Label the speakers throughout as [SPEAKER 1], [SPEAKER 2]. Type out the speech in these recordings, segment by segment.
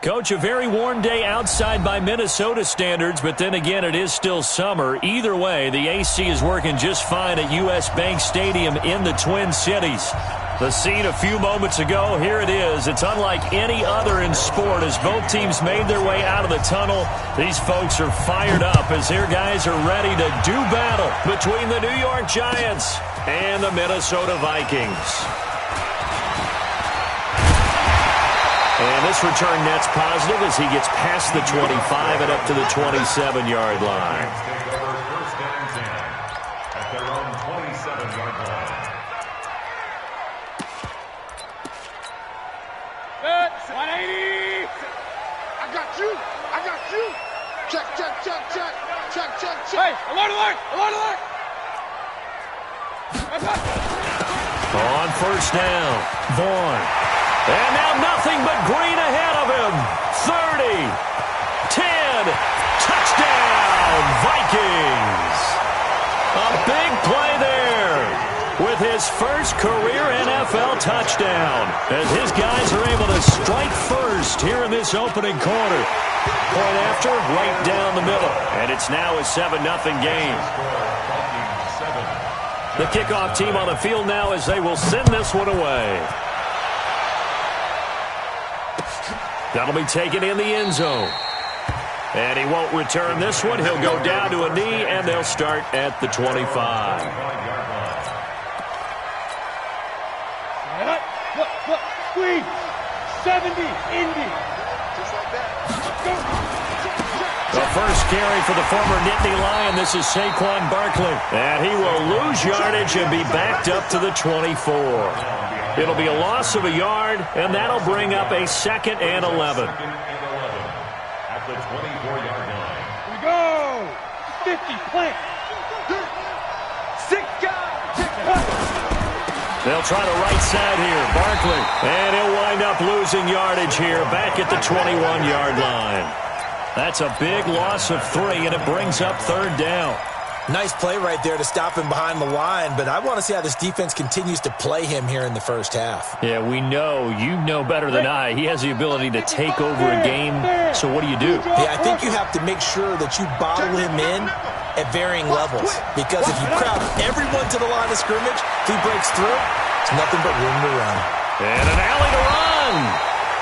[SPEAKER 1] Coach, a very warm day outside by Minnesota standards, but then again, it is still summer. Either way, the AC is working just fine at U.S. Bank Stadium in the Twin Cities. The scene a few moments ago, here it is. It's unlike any other in sport as both teams made their way out of the tunnel. These folks are fired up as their guys are ready to do battle between the New York Giants and the Minnesota Vikings. And this return net's positive as he gets past the 25 and up to the 27-yard line.
[SPEAKER 2] At their own 27-yard line.
[SPEAKER 3] Good. 180. I got you. I got you. Check, check, check, check. Check, check, check. Hey, alert, alert, alert, alert.
[SPEAKER 1] On first down, Vaughn. And now nothing but green ahead of him. 30, 10, touchdown, Vikings. A big play there with his first career NFL touchdown as his guys are able to strike first here in this opening quarter. Point after, right down the middle. And it's now a 7-0 game. The kickoff team on the field now as they will send this one away. That'll be taken in the end zone. And he won't return this one. He'll go down to a knee, and they'll start at the 25.
[SPEAKER 3] Squeeze. 70, Indy. Just like that.
[SPEAKER 1] The first carry for the former Nittany Lion. This is Saquon Barkley. And he will lose yardage and be backed up to the 24. It'll be a loss of a yard, and that'll bring up a 2nd and 11.
[SPEAKER 2] At the 24-yard line.
[SPEAKER 3] Here we go. 50, plant. 6 guys.
[SPEAKER 1] They'll try the right side here. Barkley. And he'll wind up losing yardage here back at the 21-yard line. That's a big loss of 3, and it brings up 3rd down.
[SPEAKER 4] Nice play right there to stop him behind the line, but I want to see how this defense continues to play him here in the first half.
[SPEAKER 1] Yeah, we know. You know better than I. He has the ability to take over a game, so what do?
[SPEAKER 4] Yeah, I think you have to make sure that you bottle him in at varying levels, because if you crowd everyone to the line of scrimmage, if he breaks through, it's nothing but room to run.
[SPEAKER 1] And an alley to run.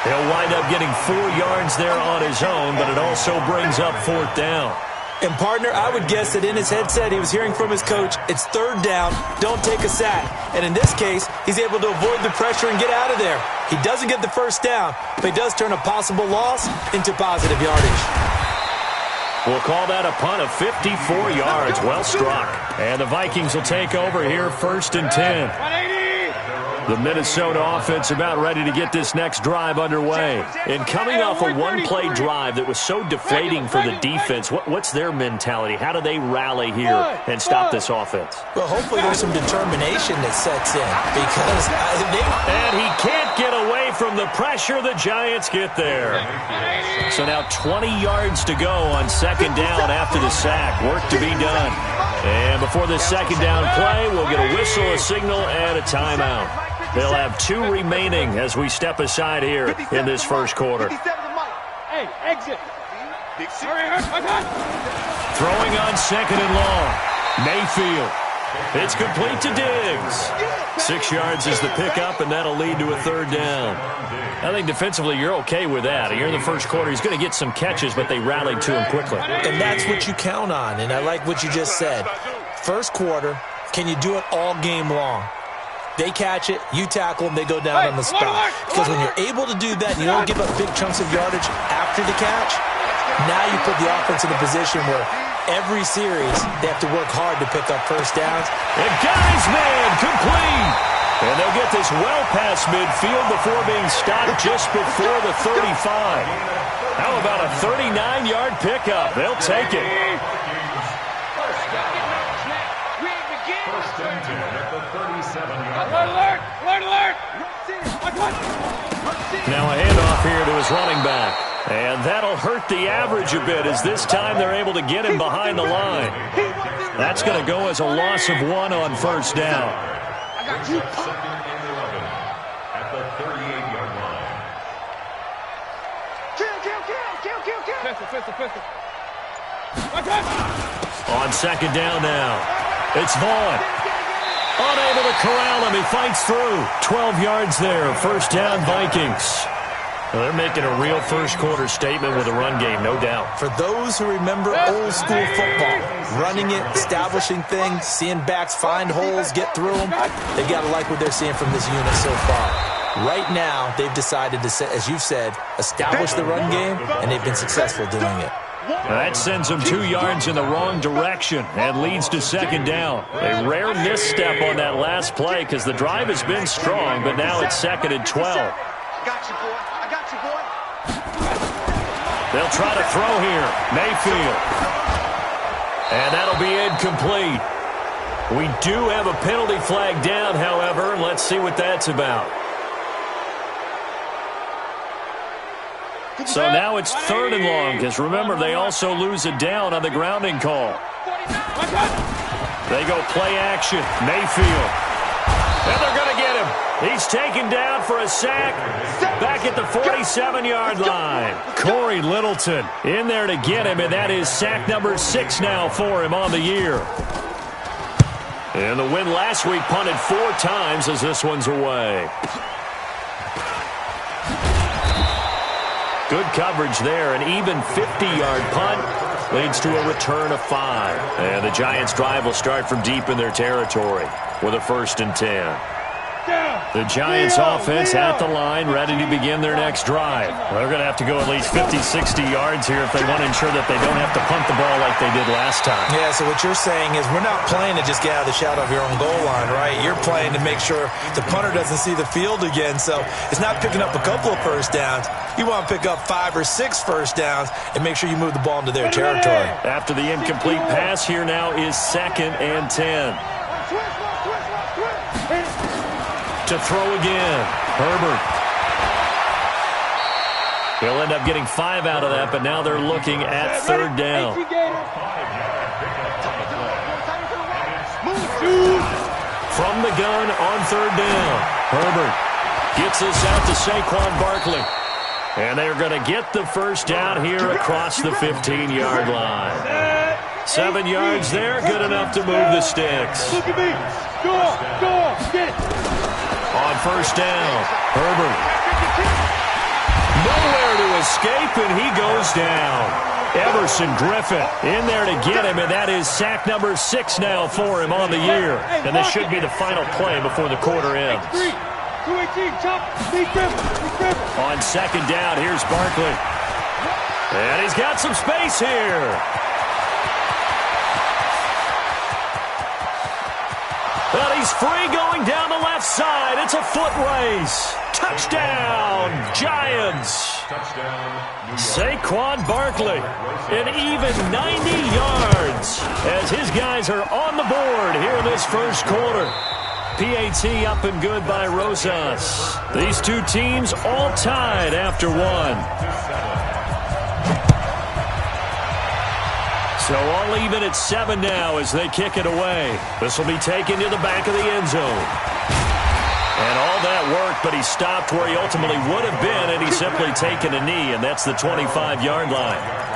[SPEAKER 1] He'll wind up getting 4 yards there on his own, but it also brings up 4th down.
[SPEAKER 4] And, partner, I would guess that in his headset he was hearing from his coach, it's 3rd down, don't take a sack. And in this case, he's able to avoid the pressure and get out of there. He doesn't get the first down, but he does turn a possible loss into positive yardage.
[SPEAKER 1] We'll call that a punt of 54 yards. Well struck. And the Vikings will take over here 1st and 10.
[SPEAKER 3] 180.
[SPEAKER 1] The Minnesota offense about ready to get this next drive underway. And coming off a one-play drive that was so deflating for the defense, what's their mentality? How do they rally here and stop this offense?
[SPEAKER 4] Well, hopefully there's some determination that sets in because
[SPEAKER 1] And he can't get away from the pressure. The Giants get there. So now 20 yards to go on 2nd down after the sack. Work to be done. And before this 2nd down play, we'll get a whistle, a signal, and a timeout. They'll have 2 remaining as we step aside here in this first quarter.
[SPEAKER 3] Hey, exit.
[SPEAKER 1] Throwing on 2nd and long. Mayfield. It's complete to Diggs. 6 yards is the pickup, and that'll lead to a 3rd down. I think defensively you're okay with that. Here in the first quarter, he's going to get some catches, but they rallied to him quickly.
[SPEAKER 4] And that's what you count on, and I like what you just said. First quarter, can you do it all game long? They catch it, you tackle them, they go down on the spot. Because when you're able to do that and you don't give up big chunks of yardage after the catch, now you put the offense in a position where every series they have to work hard to pick up first downs.
[SPEAKER 1] And guys, man, complete. And they'll get this well past midfield before being stopped just before the 35. How about a 39-yard pickup? They'll take it.
[SPEAKER 2] First and 10 at the 37-yard
[SPEAKER 3] Alert,
[SPEAKER 2] line.
[SPEAKER 3] alert, alert.
[SPEAKER 1] Now a handoff here to his running back. And that'll hurt the average a bit as this time they're able to get him behind the line. That's going to go as a loss of 1 on first down.
[SPEAKER 3] I got you.
[SPEAKER 2] 2nd and 11 at the 38-yard line.
[SPEAKER 1] On second down now. It's Vaughn. Unable to corral him. He fights through. 12 yards there. First down, Vikings. Well, they're making a real first-quarter statement with a run game, no doubt.
[SPEAKER 4] For those who remember old-school football, running it, establishing things, seeing backs find holes, get through them, they've got to like what they're seeing from this unit so far. Right now, they've decided to, as you've said, establish the run game, and they've been successful doing it.
[SPEAKER 1] That sends them 2 yards in the wrong direction and leads to second down. A rare misstep on that last play because the drive has been strong, but now it's second and 12.
[SPEAKER 3] I got you, boy. I got you, boy.
[SPEAKER 1] They'll try to throw here. Mayfield. And that'll be incomplete. We do have a penalty flag down, however. Let's see what that's about. So now it's third and long, because remember, they also lose a down on the grounding call. They go play action. Mayfield. And they're going to get him. He's taken down for a sack back at the 47-yard line. Corey Littleton in there to get him, and that is sack number 6 now for him on the year. And the win last week punted 4 times as this one's away. Good coverage there. An even 50-yard punt leads to a return of 5. And the Giants' drive will start from deep in their territory with a 1st and 10. The Giants offense at the line, ready to begin their next drive. They're going to have to go at least 50, 60 yards here if they want to ensure that they don't have to punt the ball like they did last time.
[SPEAKER 4] Yeah, so what you're saying is we're not playing to just get out of the shadow of your own goal line, right? You're playing to make sure the punter doesn't see the field again. So it's not picking up a couple of first downs. You want to pick up 5 or 6 first downs and make sure you move the ball into their territory.
[SPEAKER 1] After the incomplete pass, here now is 2nd and 10. To throw again. Herbert. He'll end up getting 5 out of that, but now they're looking at 3rd down. From the gun on 3rd down. Herbert gets this out to Saquon Barkley. And they're going to get the first down here across the 15-yard line. 7 yards there, good enough to move the sticks.
[SPEAKER 3] Look at me. Go, get it.
[SPEAKER 1] On 1st down, Herbert. Nowhere to escape, and he goes down. Everson Griffin in there to get him, and that is sack number 6 now for him on the year. And this should be the final play before the quarter ends. On 2nd down, here's Barkley. And he's got some space here. But he's free going down the left side. It's a foot race. Touchdown, Giants. Saquon Barkley, an even 90 yards as his guys are on the board here in this first quarter. PAT up and good by Rosas. These two teams all tied after 1. So all even at 7 now as they kick it away. This will be taken to the back of the end zone. And all that worked, but he stopped where he ultimately would have been, and he's simply taken a knee, and that's the 25-yard line.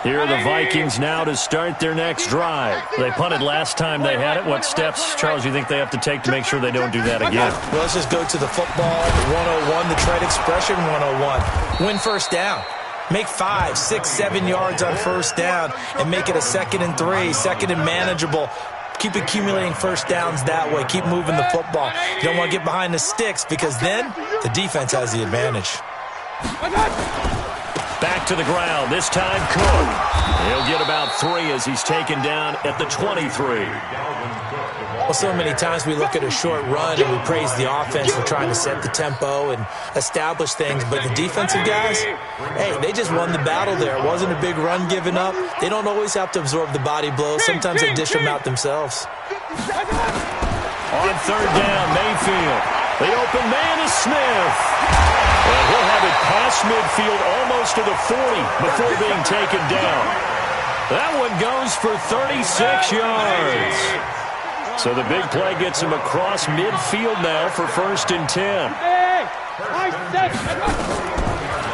[SPEAKER 1] Here are the Vikings now to start their next drive. They punted last time they had it. What steps, Charles, you think they have to take to make sure they don't do that again?
[SPEAKER 4] Well, let's just go to the football 101, the trade expression 101. Win first down. Make 5, 6, 7 yards on first down and make it a 2nd and 3, 2nd and manageable. Keep accumulating first downs that way. Keep moving the football. You don't want to get behind the sticks because then the defense has the advantage.
[SPEAKER 1] Back to the ground. This time, Cook. He'll get about 3 as he's taken down at the 23.
[SPEAKER 4] Well, so many times we look at a short run and we praise the offense for trying to set the tempo and establish things. But the defensive guys, hey, they just won the battle there. It wasn't a big run given up. They don't always have to absorb the body blows. Sometimes they dish them out themselves.
[SPEAKER 1] On 3rd down, Mayfield. The open man is Smith. And he'll have it past midfield almost to the 40 before being taken down. That one goes for 36 yards. So the big play gets him across midfield now for 1st and 10.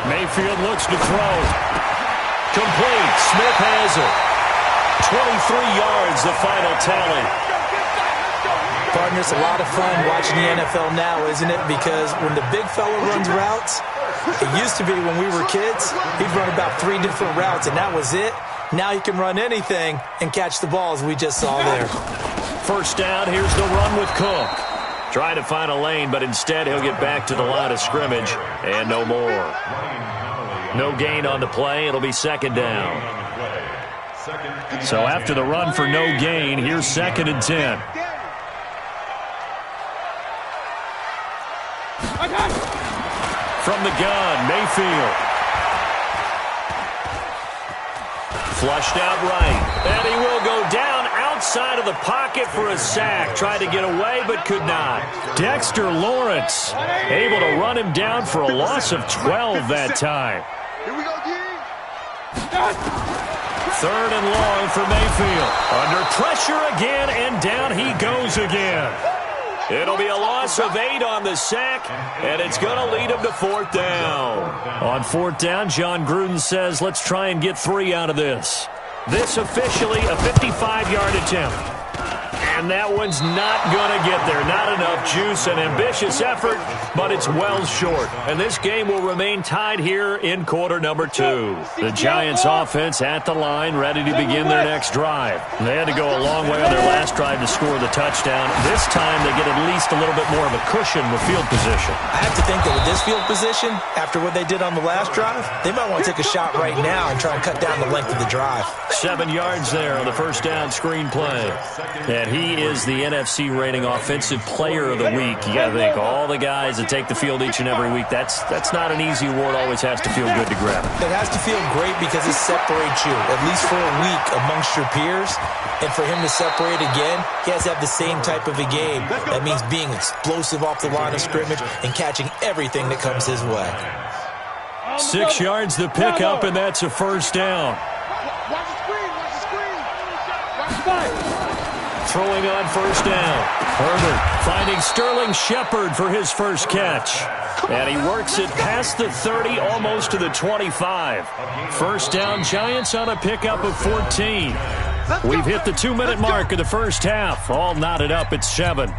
[SPEAKER 1] Mayfield looks to throw. Complete. Smith has it. 23 yards, the final tally.
[SPEAKER 4] Partner, it's a lot of fun watching the NFL now, isn't it? Because when the big fella runs routes, it used to be when we were kids, he'd run about 3 different routes, and that was it. Now he can run anything and catch the ball, as we just saw there.
[SPEAKER 1] First down, here's the run with Cook. Trying to find a lane, but instead he'll get back to the line of scrimmage, and no more. No gain on the play. It'll be 2nd down. So after the run for no gain, here's 2nd and 10. From the gun, Mayfield. Flushed out right. And he will go down outside of the pocket for a sack. Tried to get away, but could not. Dexter Lawrence able to run him down for a loss of 12 that time.
[SPEAKER 3] Here we go, D.
[SPEAKER 1] 3rd and long for Mayfield. Under pressure again, and down he goes again. It'll be a loss of 8 on the sack, and it's going to lead him to 4th down. On 4th down, John Gruden says, let's try and get 3 out of this. This officially a 55-yard attempt. And that one's not going to get there. Not enough juice, an ambitious effort, but it's well short. And this game will remain tied here in quarter number 2. The Giants offense at the line, ready to begin their next drive. They had to go a long way on their last drive to score the touchdown. This time they get at least a little bit more of a cushion with field position.
[SPEAKER 4] I have to think that with this field position, after what they did on the last drive, they might want to take a shot right now and try and cut down the length of the drive.
[SPEAKER 1] 7 yards there on the first down screen play. And he is the NFC rating offensive player of the week. You got to think, all the guys that take the field each and every week, that's not an easy award. Always has to feel good to grab it.
[SPEAKER 4] It has to feel great because it separates you, at least for a week, amongst your peers. And for him to separate again, he has to have the same type of a game. That means being explosive off the line of scrimmage and catching everything that comes his way.
[SPEAKER 1] 6 yards the pickup, and that's a first down.
[SPEAKER 3] Watch the screen. Watch the screen. Watch the screen.
[SPEAKER 1] Throwing on first down. Herbert finding Sterling Shepard for his first catch. And he works it past the 30, almost to the 25. First down, Giants on a pickup of 14. We've hit the 2-minute mark of the first half. All knotted up at 7.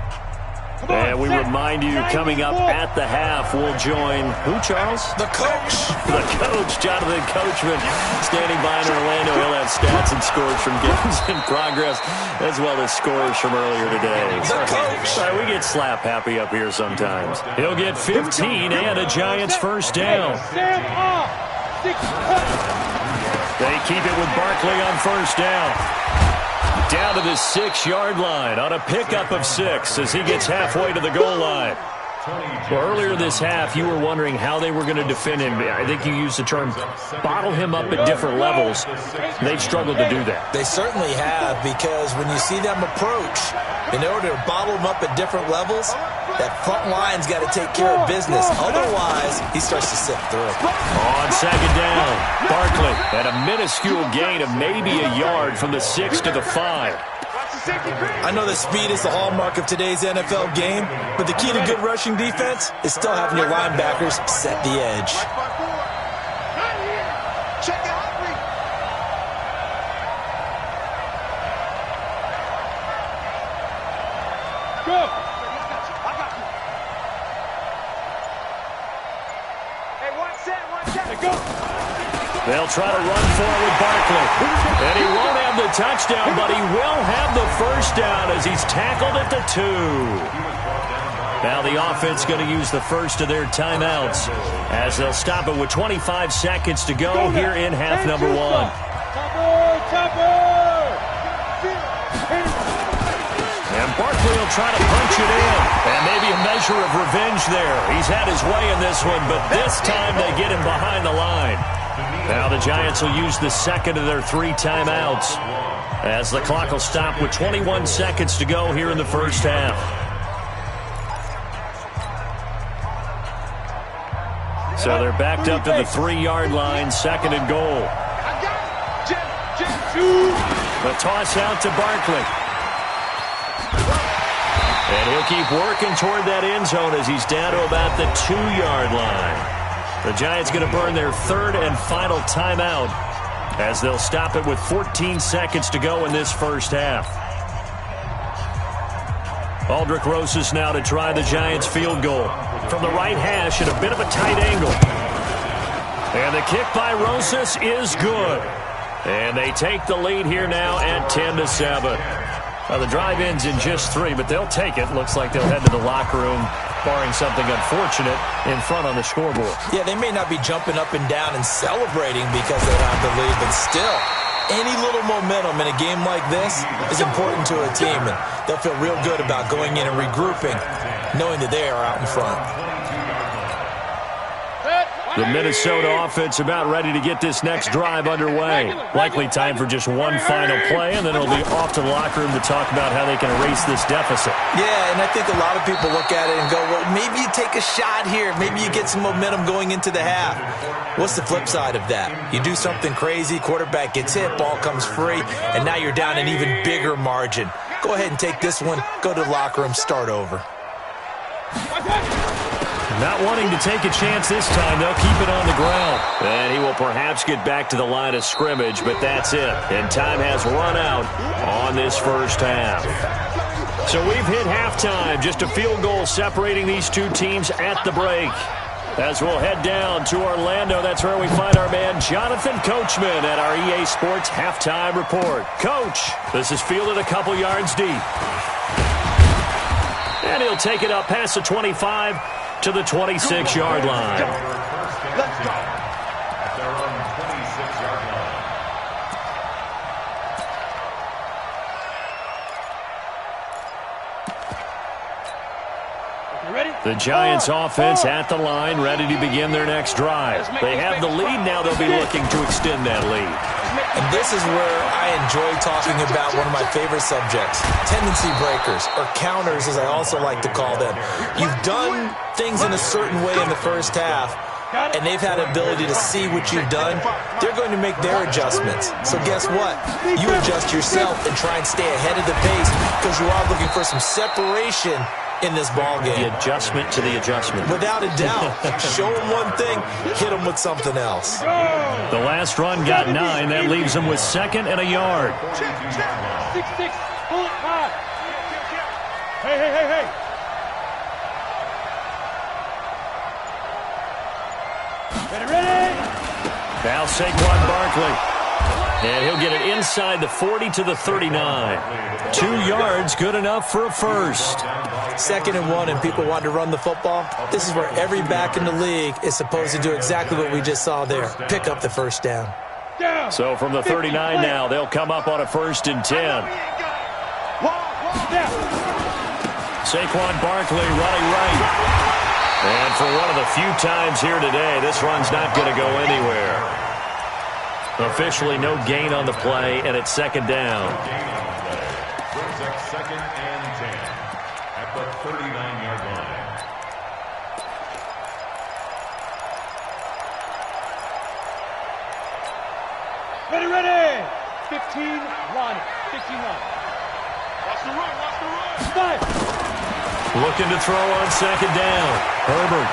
[SPEAKER 1] And we remind you, coming up at the half, we'll join, who, Charles?
[SPEAKER 4] The coach.
[SPEAKER 1] The coach, Jonathan Coachman, standing by in Orlando. He'll have stats and scores from games in progress, as well as scores from earlier today.
[SPEAKER 4] The coach.
[SPEAKER 1] We get slap happy up here sometimes. He'll get 15 and a Giants first down. They keep it with Barkley on first down. Down to the 6-yard line on a pickup of 6 as he gets halfway to the goal line. Well, earlier this half, you were wondering how they were going to defend him. I think you used the term bottle him up at different levels. They've struggled to do that.
[SPEAKER 4] They certainly have, because when you see them approach, in order to bottle him up at different levels, that front line's got to take care of business. Otherwise, he starts to sift through.
[SPEAKER 1] On second down, Barkley at a minuscule gain of maybe a yard from the 6 to the 5.
[SPEAKER 4] I know that speed is the hallmark of today's NFL game, but the key to good rushing defense is still having your linebackers set the edge.
[SPEAKER 1] They'll try to run forward Barkley. And he won't have the touchdown, but he will have the first down as he's tackled at the 2. Now the offense going to use the first of their timeouts as they'll stop it with 25 seconds to go here in half number 1. And Barkley will try to punch it in. And maybe a measure of revenge there. He's had his way in this one, but this time they get him behind the line. Now the Giants will use the second of their 3 timeouts as the clock will stop with 21 seconds to go here in the first half. So they're backed up to the 3-yard line, second and goal. The toss out to Barkley. And he'll keep working toward that end zone as he's down to about the 2-yard line. The Giants going to burn their third and final timeout as they'll stop it with 14 seconds to go in this first half. Aldrick Rosas now to try the Giants field goal from the right hash at a bit of a tight angle. And the kick by Rosas is good. And they take the lead here now at 10-7. Well, the drive ends in just 3, but they'll take it. Looks like they'll head to the locker room, barring something unfortunate, in front on the scoreboard. Yeah, they may not be jumping up and down and celebrating because they have the lead, but still, any little momentum in a game like this is important to a team, and they'll feel real good about going in and regrouping, knowing that they are out in front. The Minnesota offense about ready to get this next drive underway. Likely time for just one final play, and then it'll be off to the locker room to talk about how they can erase this deficit. Yeah, and I think a lot of people look at it and go, well, maybe you take a shot here. Maybe you get some momentum going into the half. What's the flip side of that? You do something crazy, quarterback gets hit, ball comes free, and now you're down an even bigger margin. Go ahead and take this one, go to the locker room, start over. Not wanting to take a chance this time, they'll keep it on the ground. And he will perhaps get back to the line of scrimmage, but that's it. And time has run out on this first half. So we've hit halftime. Just a field goal separating these two teams at the break. As we'll head down to Orlando, that's where we find our man Jonathan Coachman at our EA Sports Halftime Report. Coach, this is fielded a couple yards deep. And he'll take it up past the 25 to the 26-yard line.
[SPEAKER 2] Let's go. At their own 26-yard line.
[SPEAKER 3] Ready?
[SPEAKER 1] The Giants offense at the line, ready to begin their next drive. They have the lead now. They'll be looking to extend that lead. And this is where I enjoy talking about one of my favorite subjects, tendency breakers, or counters as I also like to call them. You've done things in a certain way in the first half, and they've had the ability to see what you've done. They're going to make their adjustments. So guess what? You adjust yourself and try and stay ahead of the pace because you are looking for some separation in this ball game. The adjustment to the adjustment. Without a doubt. Show them one thing, hit them with something else. The last run got 9. That leaves them with second and a yard.
[SPEAKER 3] 6-6. Pull it high. Hey. Ready?
[SPEAKER 1] Now Saquon Barkley. And he'll get it inside the 40 to the 39. 2 yards, good enough for a first. 2nd and 1, and people want to run the football. This is where every back in the league is supposed to do exactly what we just saw there. Pick up the first down. So from the 39 now, they'll come up on a 1st and 10. Saquon Barkley running right. And for one of the few times here today, this run's not going to go anywhere. Officially no gain on the play, and it's 2nd down.
[SPEAKER 2] Brings up 2nd and 10 at the 39-yard line.
[SPEAKER 3] Ready. 15 line. 15 line. Watch the run. Five.
[SPEAKER 1] Looking to throw on 2nd down. Herbert.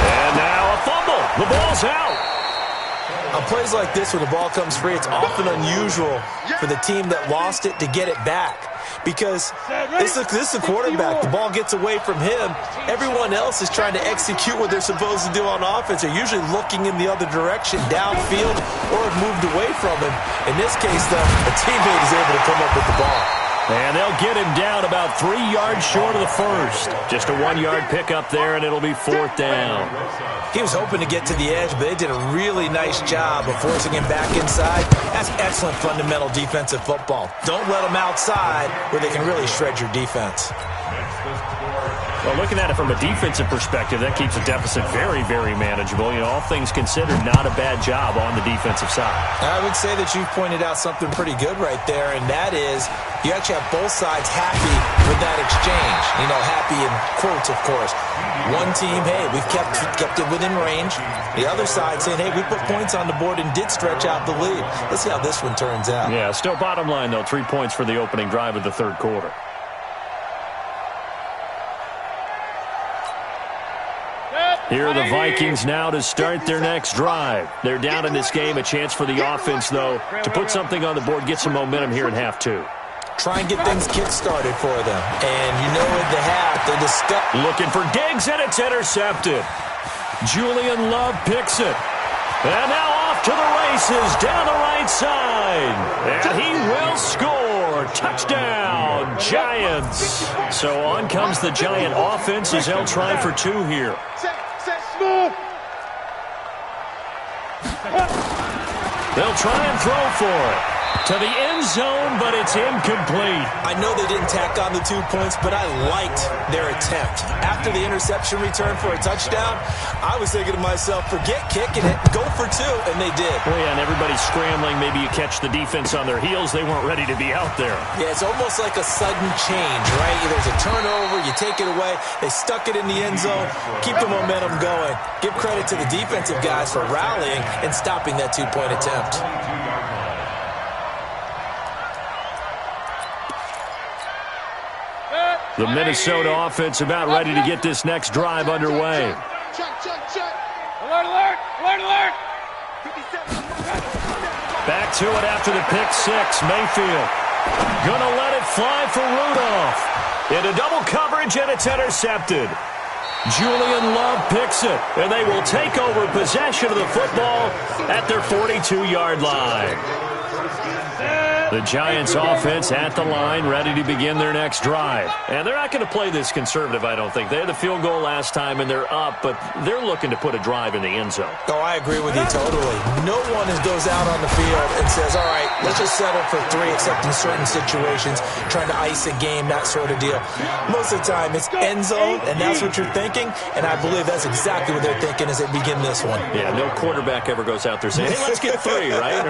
[SPEAKER 1] And now a fumble. The ball's out. On plays like this where the ball comes free, it's often unusual for the team that lost it to get it back. Because this is the quarterback. The ball gets away from him. Everyone else is trying to execute what they're supposed to do on offense. They're usually looking in the other direction, downfield, or have moved away from him. In this case, though, a teammate is able to come up with the ball. And they'll get him down about 3 yards short of the first. Just a 1-yard pickup there, and it'll be 4th down. He was hoping to get to the edge, but they did a really nice job of forcing him back inside. That's excellent fundamental defensive football. Don't let them outside where they can really shred your defense. Well, looking at it from a defensive perspective, that keeps the deficit very, very manageable. You know, all things considered, not a bad job on the defensive side.
[SPEAKER 4] I would say that you've pointed out something pretty good right there, and that is you actually have both sides happy with that exchange. You know, happy in quotes, of course. One team, hey, we've kept it within range. The other side saying, hey, we put points on the board and did stretch out the lead. Let's see how this one turns out.
[SPEAKER 1] Yeah, still bottom line, though, 3 points for the opening drive of the third quarter. Here are the Vikings now to start their next drive. They're down in this game. A chance for the offense, though, to put something on the board, get some momentum here in half two.
[SPEAKER 4] Try and get things kick-started for them. And you know at the half, they discuss.
[SPEAKER 1] Looking for Diggs, and it's intercepted. Julian Love picks it. And now off to the races down the right side. And he will score. Touchdown, Giants. So on comes the Giant offense as they'll try for two here. They'll try and throw for it. To the end zone, but it's incomplete.
[SPEAKER 4] I know they didn't tack on the 2 points, but I liked their attempt. After the interception return for a touchdown, I was thinking to myself, forget kicking it, go for two, and they did.
[SPEAKER 1] Well, yeah, and everybody's scrambling. Maybe you catch the defense on their heels. They weren't ready to be out there.
[SPEAKER 4] Yeah, it's almost like a sudden change, right? There's a turnover, you take it away. They stuck it in the end zone, keep the momentum going. Give credit to the defensive guys for rallying and stopping that 2-point attempt.
[SPEAKER 1] The Minnesota offense about ready to get this next drive underway.
[SPEAKER 3] Check. Alert, alert, alert, alert.
[SPEAKER 1] Back to it after the pick six. Mayfield gonna let it fly for Rudolph. Into double coverage, and it's intercepted. Julian Love picks it, and they will take over possession of the football at their 42-yard line. The Giants offense at the line, ready to begin their next drive. And they're not going to play this conservative, I don't think. They had the field goal last time, and they're up, but they're looking to put a drive in the end zone.
[SPEAKER 4] Oh, I agree with you totally. No one goes out on the field and says, all right, let's just settle for three, except in certain situations, trying to ice a game, that sort of deal. Most of the time, it's end zone, and that's what you're thinking, and I believe that's exactly what they're thinking as they begin this one.
[SPEAKER 1] Yeah, no quarterback ever goes out there saying, hey, let's get three, right?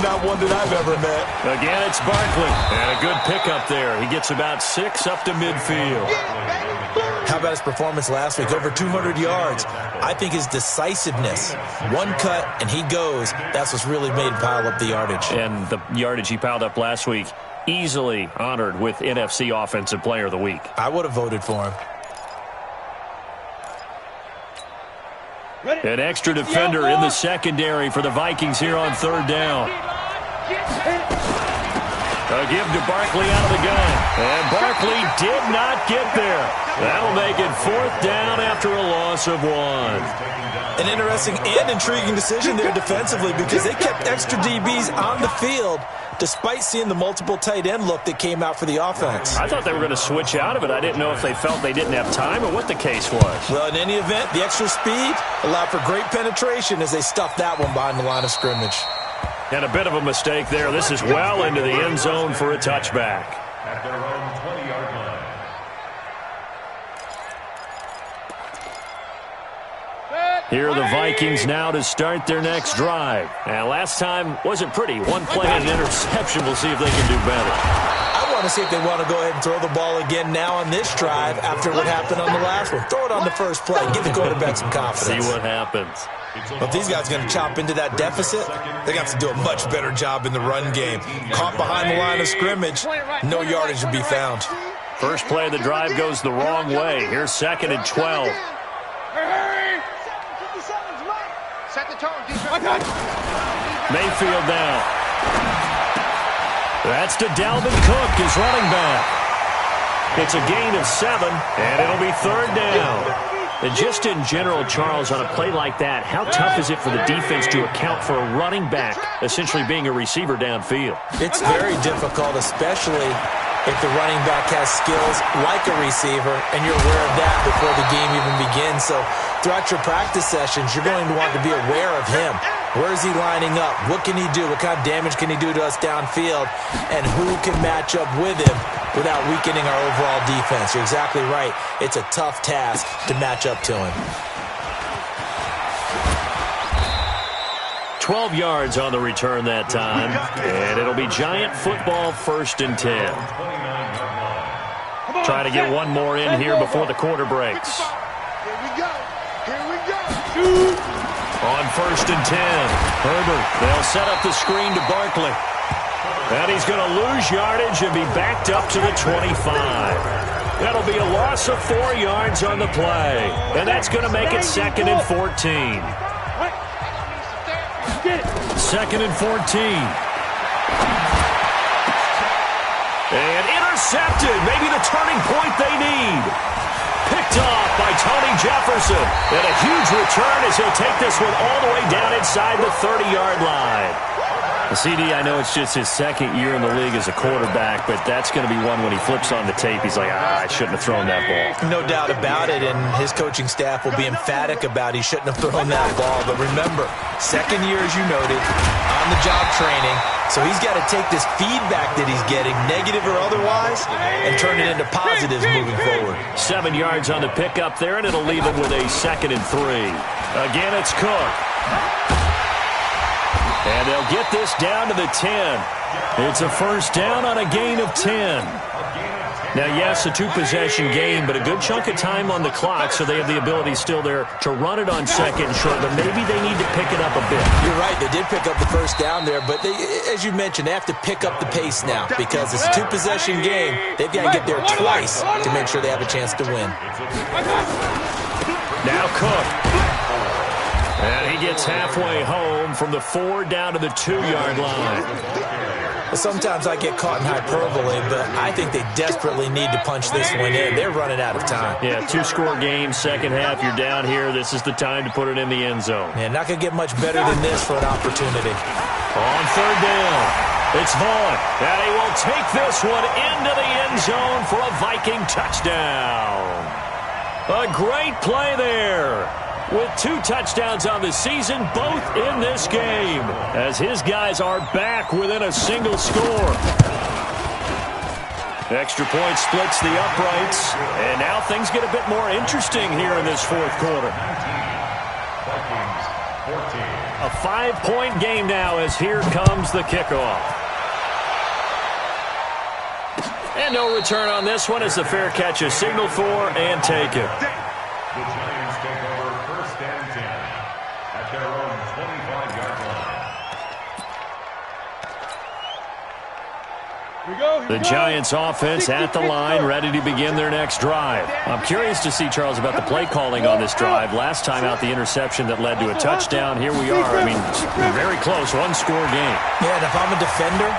[SPEAKER 4] Not one that I've ever met.
[SPEAKER 1] Again, it's Barkley. And a good pickup there. He gets about 6 up to midfield.
[SPEAKER 4] How about his performance last week? Over 200 yards. I think his decisiveness, one cut and he goes, that's what's really made him pile up the yardage.
[SPEAKER 1] And the yardage he piled up last week, easily honored with NFC Offensive Player of the Week.
[SPEAKER 4] I would have voted for him.
[SPEAKER 1] An extra defender in the secondary for the Vikings here on third down. A give to Barkley out of the gun. And Barkley did not get there. That'll make it fourth down after a loss of 1.
[SPEAKER 4] An interesting and intriguing decision there defensively because they kept extra DBs on the field despite seeing the multiple tight end look that came out for the offense.
[SPEAKER 1] I thought they were going to switch out of it. I didn't know if they felt they didn't have time or what the case was.
[SPEAKER 4] Well, in any event, the extra speed allowed for great penetration as they stuffed that one behind the line of scrimmage.
[SPEAKER 1] And a bit of a mistake there. This is well into the end zone for a touchback.
[SPEAKER 2] At their own 20-yard line.
[SPEAKER 1] Here are the Vikings now to start their next drive. And last time wasn't pretty. One play and an interception. We'll see if they can do better.
[SPEAKER 4] I want to see if they want to go ahead and throw the ball again now on this drive after what happened on the last one. Throw it on the first play. Give the quarterback some confidence.
[SPEAKER 1] See what happens.
[SPEAKER 4] But if these guys are going to chop into that deficit, they're going to have to do a much better job in the run game. Caught behind the line of scrimmage, no yardage to be found.
[SPEAKER 1] First play of the drive goes the wrong way. Here's 2nd and 12.
[SPEAKER 3] Set the tone, defense.
[SPEAKER 1] Mayfield down. That's to Dalvin Cook, his running back. It's a gain of 7, and it'll be third down. And just in general, Charles, on a play like that, how tough is it for the defense to account for a running back essentially being a receiver downfield?
[SPEAKER 4] It's very difficult, especially if the running back has skills like a receiver, and you're aware of that before the game even begins. So throughout your practice sessions, you're going to want to be aware of him. Where is he lining up? What can he do? What kind of damage can he do to us downfield? And who can match up with him without weakening our overall defense. You're exactly right. It's a tough task to match up to him.
[SPEAKER 1] 12 yards on the return that time, and it'll be Giant football, 1st and 10. Try to get one more in here before the quarter breaks.
[SPEAKER 3] Here we go. Here we go.
[SPEAKER 1] On 1st and 10, Herbert, they'll set up the screen to Barkley. And he's going to lose yardage and be backed up to the 25. That'll be a loss of 4 yards on the play. And that's going to make it 2nd and 14. 2nd and 14. And intercepted. Maybe the turning point they need. Picked off by Tony Jefferson. And a huge return as he'll take this one all the way down inside the 30-yard line. The CD, I know it's just his 2nd year in the league as a quarterback, but that's going to be one when he flips on the tape, he's like, I shouldn't have thrown that ball.
[SPEAKER 4] No doubt about it, and his coaching staff will be emphatic about he shouldn't have thrown that ball. But remember, 2nd year, as you noted, on-the-job training, so he's got to take this feedback that he's getting, negative or otherwise, and turn it into positives moving forward.
[SPEAKER 1] 7 yards on the pickup there, and it'll leave him with a 2nd and 3. Again, it's Cook. And they'll get this down to the 10. It's a 1st down on a gain of 10. Now, yes, a 2-possession game, but a good chunk of time on the clock, so they have the ability still there to run it on 2nd and short, but maybe they need to pick it up a bit.
[SPEAKER 4] You're right. They did pick up the 1st down there, but they, as you mentioned, they have to pick up the pace now because it's a 2-possession game. They've got to get there twice to make sure they have a chance to win.
[SPEAKER 1] Now Cook. And he gets halfway home from the 4 down to the 2-yard line.
[SPEAKER 4] Well, sometimes I get caught in hyperbole, but I think they desperately need to punch this one in. They're running out of time.
[SPEAKER 1] Yeah, 2-score game, 2nd half, you're down here. This is the time to put it in the end zone.
[SPEAKER 4] Yeah, not going to get much better than this for an opportunity.
[SPEAKER 1] On 3rd down, it's Vaughn. And he will take this one into the end zone for a Viking touchdown. A great play there. With 2 touchdowns on the season, both in this game, as his guys are back within a single score. Extra point splits the uprights, and now things get a bit more interesting here in this 4th quarter. A 5-point game now as here comes the kickoff. And no return on this one as the fair catch is signaled for and taken.
[SPEAKER 2] The Giants take over 1st and 10 at their own 25-yard line.
[SPEAKER 1] The Giants offense at the line, ready to begin their next drive. I'm curious to see, Charles, about the play calling on this drive. Last time out, the interception that led to a touchdown. Here we are. I mean, very close, 1-score game.
[SPEAKER 4] Yeah, and if I'm a defender,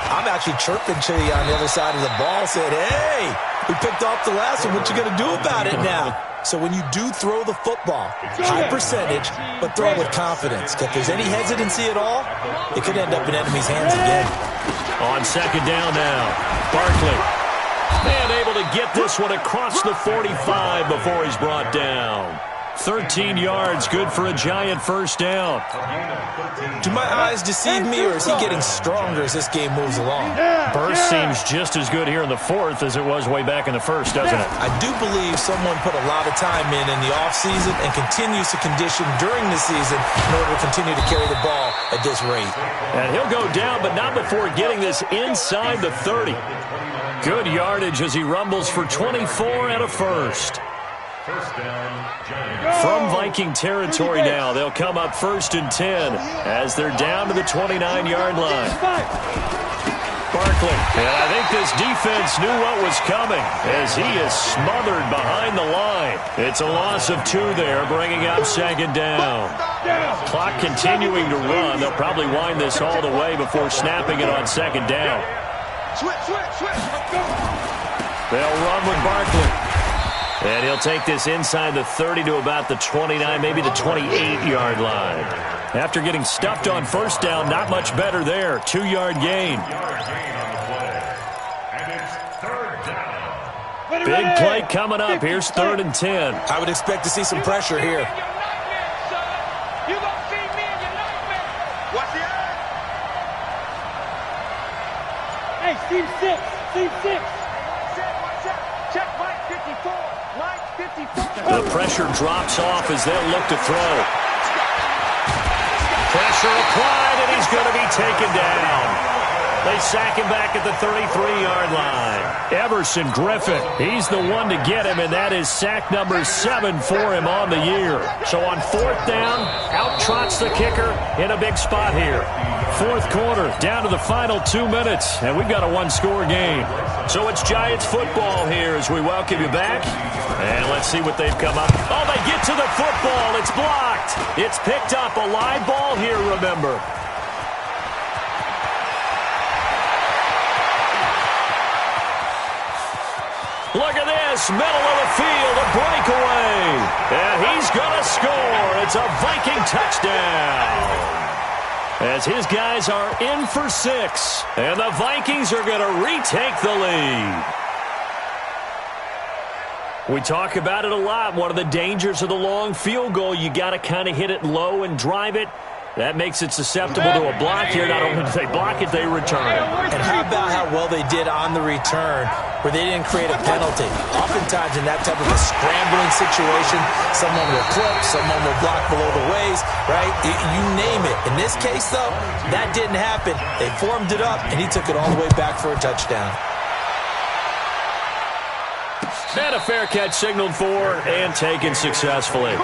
[SPEAKER 4] I'm actually chirping to you on the other side of the ball, saying, hey, we picked off the last one. What you going to do about it now? So when you do throw the football, high percentage, but throw with confidence. If there's any hesitancy at all, it could end up in enemy's hands again.
[SPEAKER 1] On 2nd down now, Barkley. And able to get this one across the 45 before he's brought down. 13 yards, good for a Giant 1st down.
[SPEAKER 4] Do my eyes deceive me, or is he getting stronger as this game moves along?
[SPEAKER 1] Burst seems just as good here in the 4th as it was way back in the 1st, doesn't it?
[SPEAKER 4] I do believe someone put a lot of time in the offseason and continues to condition during the season in order to continue to carry the ball at this rate.
[SPEAKER 1] And he'll go down, but not before getting this inside the 30. Good yardage as he rumbles for 24 and a 1st. From Viking territory now, they'll come up 1st and 10 as they're down to the 29-yard line. Barkley, and I think this defense knew what was coming as he is smothered behind the line. It's a loss of 2 there, bringing up 2nd down. Clock continuing to run. They'll probably wind this all the way before snapping it on 2nd down. They'll run with Barkley. And he'll take this inside the 30 to about the 29, maybe the 28-yard line. After getting stuffed on 1st down, not much better there. 2-yard gain. Big play coming up. Here's 3rd and 10.
[SPEAKER 4] I would expect to see some pressure here.
[SPEAKER 5] Hey, team 6.
[SPEAKER 1] The pressure drops off as they'll look to throw. Pressure applied, and he's going to be taken down. They sack him back at the 33-yard line. Everson Griffin, he's the one to get him, and that is sack number 7 for him on the year. So on 4th down, out trots the kicker in a big spot here. 4th quarter, down to the final 2 minutes, and we've got a one-score game. So it's Giants football here as we welcome you back. And let's see what they've come up. Oh, they get to the football. It's blocked. It's picked up. A live ball here, remember. Look at this, middle of the field, a breakaway. And he's going to score. It's a Viking touchdown. As his guys are in for 6. And the Vikings are going to retake the lead. We talk about it a lot. One of the dangers of the long field goal, you got to kind of hit it low and drive it. That makes it susceptible to a block here. Not only do they block it, they return it.
[SPEAKER 4] And how about how well they did on the return where they didn't create a penalty? Oftentimes in that type of a scrambling situation, someone will clip, someone will block below the waist, right? You name it. In this case, though, that didn't happen. They formed it up, and he took it all the way back for a touchdown.
[SPEAKER 1] And a fair catch signaled for and taken successfully.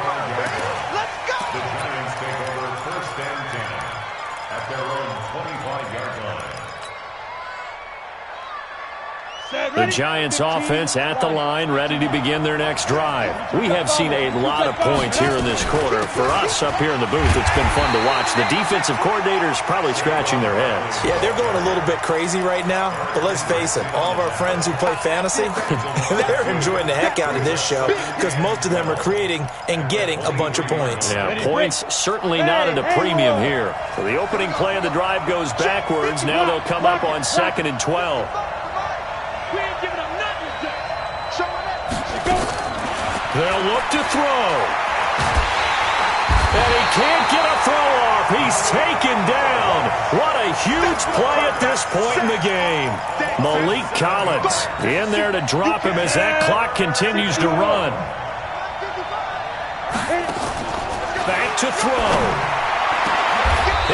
[SPEAKER 1] The Giants offense at the line, ready to begin their next drive. We have seen a lot of points here in this quarter. For us up here in the booth, it's been fun to watch. The defensive coordinators probably scratching their heads.
[SPEAKER 4] Yeah, they're going a little bit crazy right now, but let's face it, all of our friends who play fantasy, they're enjoying the heck out of this show because most of them are creating and getting a bunch of points.
[SPEAKER 1] Yeah, points certainly not at a premium here. So the opening play of the drive goes backwards. Now they'll come up on 2nd and 12. They'll look to throw. And he can't get a throw off. He's taken down. What a huge play at this point in the game. Malik Collins in there to drop him as that clock continues to run. Back to throw.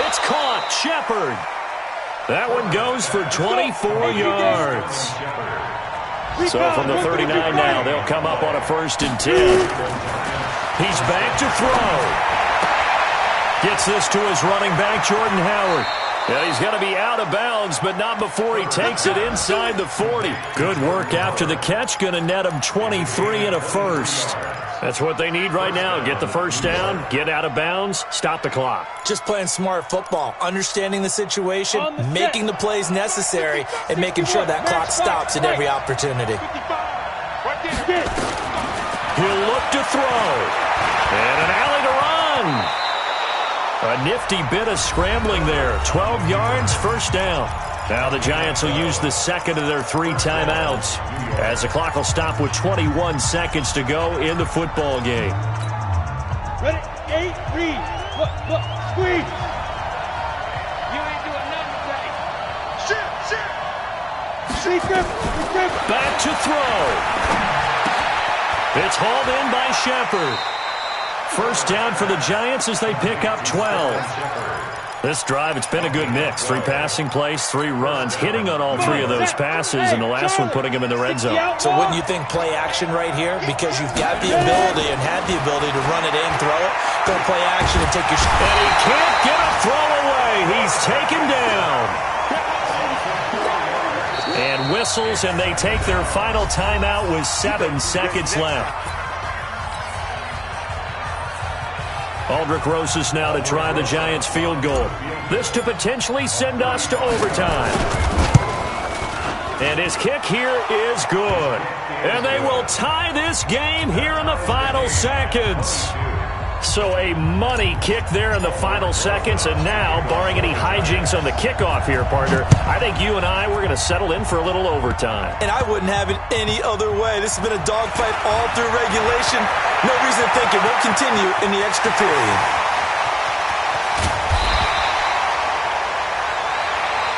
[SPEAKER 1] It's caught. Shepard. That one goes for 24 yards. So from the 39 now, they'll come up on a 1st and 10. He's back to throw. Gets this to his running back, Jordan Howard. Yeah, he's going to be out of bounds, but not before he takes it inside the 40. Good work after the catch. Going to net him 23 and a first. That's what they need right now. Get the first down, get out of bounds, stop the clock.
[SPEAKER 4] Just playing smart football, understanding the situation, making the plays necessary, and making sure that clock stops at every opportunity.
[SPEAKER 1] He'll look to throw. And an alley to run. A nifty bit of scrambling there. 12 yards, first down. Now the Giants will use the second of their 3 timeouts as the clock will stop with 21 seconds to go in the football game.
[SPEAKER 3] Ready? 8, read. Look, squeeze. You ain't doing nothing today. Shit.
[SPEAKER 1] Back to throw. It's hauled in by Shepard. First down for the Giants as they pick up 12. This drive, it's been a good mix. 3 passing plays, 3 runs, hitting on all 3 of those passes, and the last one putting him in the red zone.
[SPEAKER 4] So wouldn't you think play action right here? Because you've got the ability and had the ability to run it in, throw it, go play action and take your shot.
[SPEAKER 1] And he can't get a throw away. He's taken down. And whistles, and they take their final timeout with 7 seconds left. Aldrich Rosas now to try the Giants field goal. This to potentially send us to overtime. And his kick here is good. And they will tie this game here in the final seconds. So a money kick there in the final seconds. And now, barring any hijinks on the kickoff here, partner, I think you and I, we're going to settle in for a little overtime.
[SPEAKER 4] And I wouldn't have it any other way. This has been a dogfight all through regulation. No reason to think it won't continue in the extra period.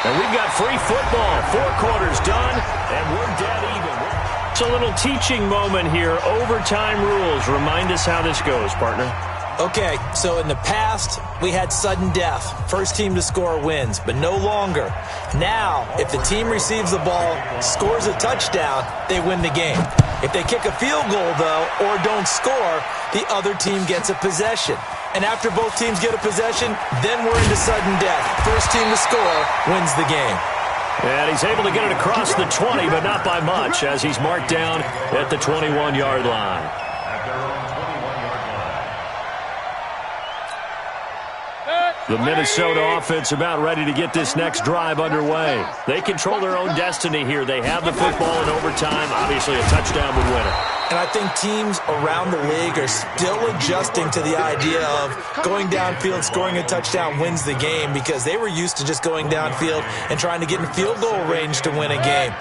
[SPEAKER 1] And we've got free football. 4 quarters done, and we're dead even. It's a little teaching moment here. Overtime rules. Remind us how this goes, partner.
[SPEAKER 4] Okay, so in the past, we had sudden death. First team to score wins, but no longer. Now, if the team receives the ball, scores a touchdown, they win the game. If they kick a field goal, though, or don't score, the other team gets a possession. And after both teams get a possession, then we're into sudden death. First team to score wins the game.
[SPEAKER 1] And he's able to get it across the 20, but not by much, as he's marked down at the 21-yard line. The Minnesota offense about ready to get this next drive underway. They control their own destiny here. They have the football in overtime. Obviously, a touchdown would win it.
[SPEAKER 4] And I think teams around the league are still adjusting to the idea of going downfield, scoring a touchdown wins the game, because they were used to just going downfield and trying to get in field goal range to win a game.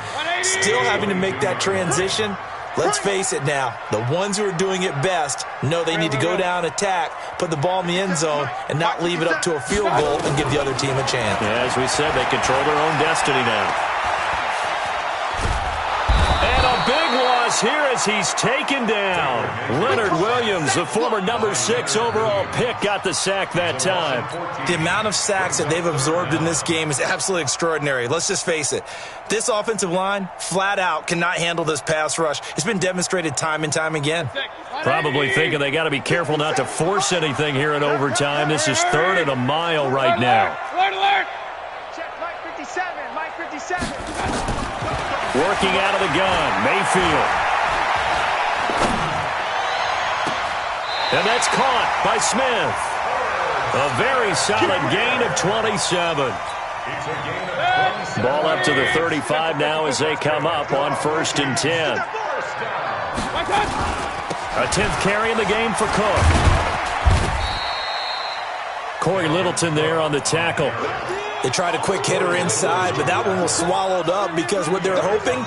[SPEAKER 4] Still having to make that transition. Let's face it now, the ones who are doing it best know they need to go down, attack, put the ball in the end zone, and not leave it up to a field goal and give the other team a chance.
[SPEAKER 1] Yeah, as we said, they control their own destiny now. And a big loss here as he's taken down. Leonard Williams, the former number 6 overall pick, got the sack that time.
[SPEAKER 4] The amount of sacks that they've absorbed in this game is absolutely extraordinary. Let's just face it. This offensive line, flat out, cannot handle this pass rush. It's been demonstrated time and time again.
[SPEAKER 1] Probably thinking they got to be careful not to force anything here in overtime. This is 3rd and a mile right now.
[SPEAKER 3] Alert! Check Mike 57, Mike 57.
[SPEAKER 1] Working out of the gun, Mayfield. And that's caught by Smith. A very solid gain of 27. Ball up to the 35 now as they come up on 1st and 10. A 10th carry in the game for Cook. Corey Littleton there on the tackle.
[SPEAKER 4] They tried a quick hitter inside, but that one was swallowed up because what they're hoping,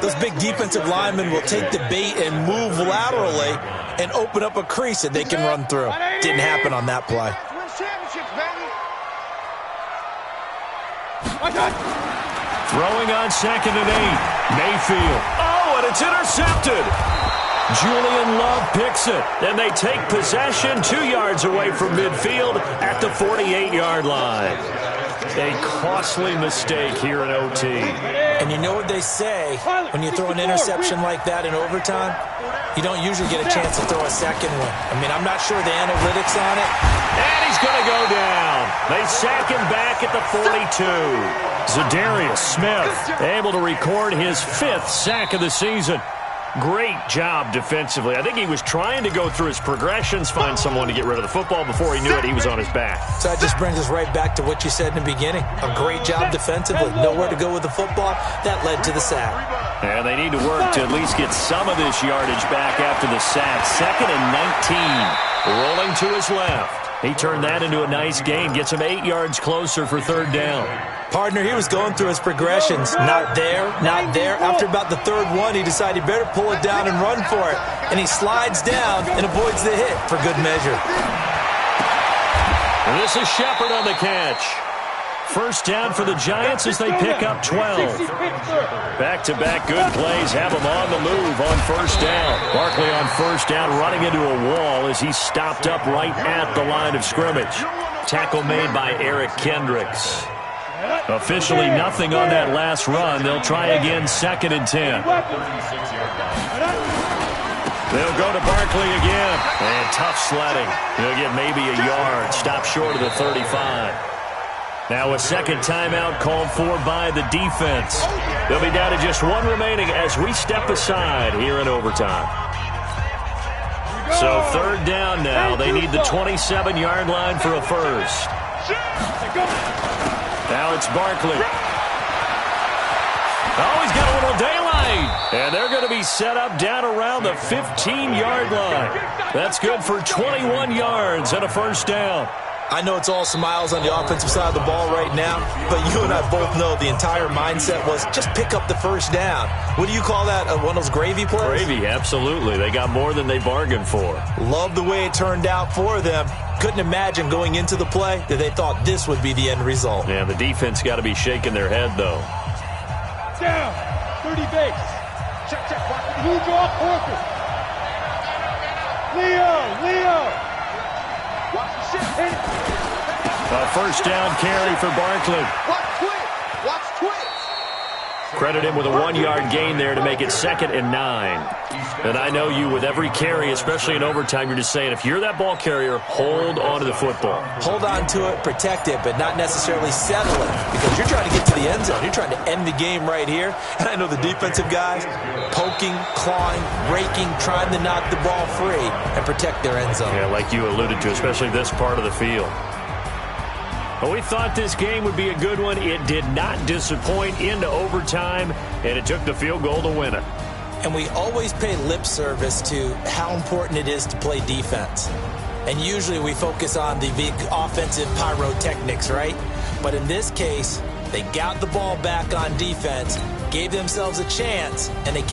[SPEAKER 4] those big defensive linemen will take the bait and move laterally and open up a crease that they can run through. Didn't happen on that play.
[SPEAKER 1] Throwing on 2nd and 8. Mayfield. Oh, and it's intercepted. Julian Love picks it, and they take possession 2 yards away from midfield at the 48-yard line. A costly mistake here in OT.
[SPEAKER 4] And you know what they say, when you throw an interception like that in overtime, you don't usually get a chance to throw a second one. I mean, I'm not sure the analytics on it.
[SPEAKER 1] And he's going to go down. They sack him back at the 42. Zadarius Smith able to record his 5th sack of the season. Great job defensively. I think he was trying to go through his progressions, find someone to get rid of the football. Before he knew it, he was on his back.
[SPEAKER 4] So that just brings us right back to what you said in the beginning. A great job defensively. Nowhere to go with the football. That led to the sack.
[SPEAKER 1] And they need to work to at least get some of this yardage back after the sack. 2nd and 19. Rolling to his left. He turned that into a nice gain. Gets him 8 yards closer for 3rd down.
[SPEAKER 4] Partner, he was going through his progressions. Not there, not there. After about the 3rd one, he decided he better pull it down and run for it. And he slides down and avoids the hit for good measure.
[SPEAKER 1] And this is Shepard on the catch. 1st down for the Giants as they pick up 12. Back-to-back good plays have him on the move on 1st down. Barkley on 1st down running into a wall as he's stopped up right at the line of scrimmage. Tackle made by Eric Kendricks. Officially nothing on that last run. They'll try again 2nd and 10. They'll go to Barkley again. And tough sledding. He'll get maybe a yard. Stop short of the 35. Now a 2nd timeout called for by the defense. They'll be down to just 1 remaining as we step aside here in overtime. So 3rd down now. They need the 27-yard line for a 1st. Now it's Barkley. Oh, he's got a little daylight. And they're going to be set up down around the 15-yard line. That's good for 21 yards and a 1st down.
[SPEAKER 4] I know it's all smiles on the offensive side of the ball right now, but you and I both know the entire mindset was just pick up the 1st down. What do you call that, one of those gravy plays?
[SPEAKER 1] Gravy, absolutely. They got more than they bargained for.
[SPEAKER 4] Love the way it turned out for them. Couldn't imagine going into the play that they thought this would be the end result.
[SPEAKER 1] Yeah, the defense got to be shaking their head, though.
[SPEAKER 3] Down, 30 base. Check, check. Blue draw, Porter. Leo. Watch the shit. Hit it.
[SPEAKER 1] A first down carry for Barkley.
[SPEAKER 3] Watch twins.
[SPEAKER 1] Credit him with a 1-yard gain there to make it 2nd and 9. And I know you, with every carry, especially in overtime, you're just saying, if you're that ball carrier, hold on to the football.
[SPEAKER 4] Hold on to it, protect it, but not necessarily settle it, because you're trying to get to the end zone. You're trying to end the game right here. And I know the defensive guys poking, clawing, raking, trying to knock the ball free and protect their end zone.
[SPEAKER 1] Yeah, like you alluded to, especially this part of the field. Well, we thought this game would be a good one. It did not disappoint into overtime, and it took the field goal to win it.
[SPEAKER 4] And we always pay lip service to how important it is to play defense. And usually we focus on the big offensive pyrotechnics, right? But in this case, they got the ball back on defense, gave themselves a chance, and they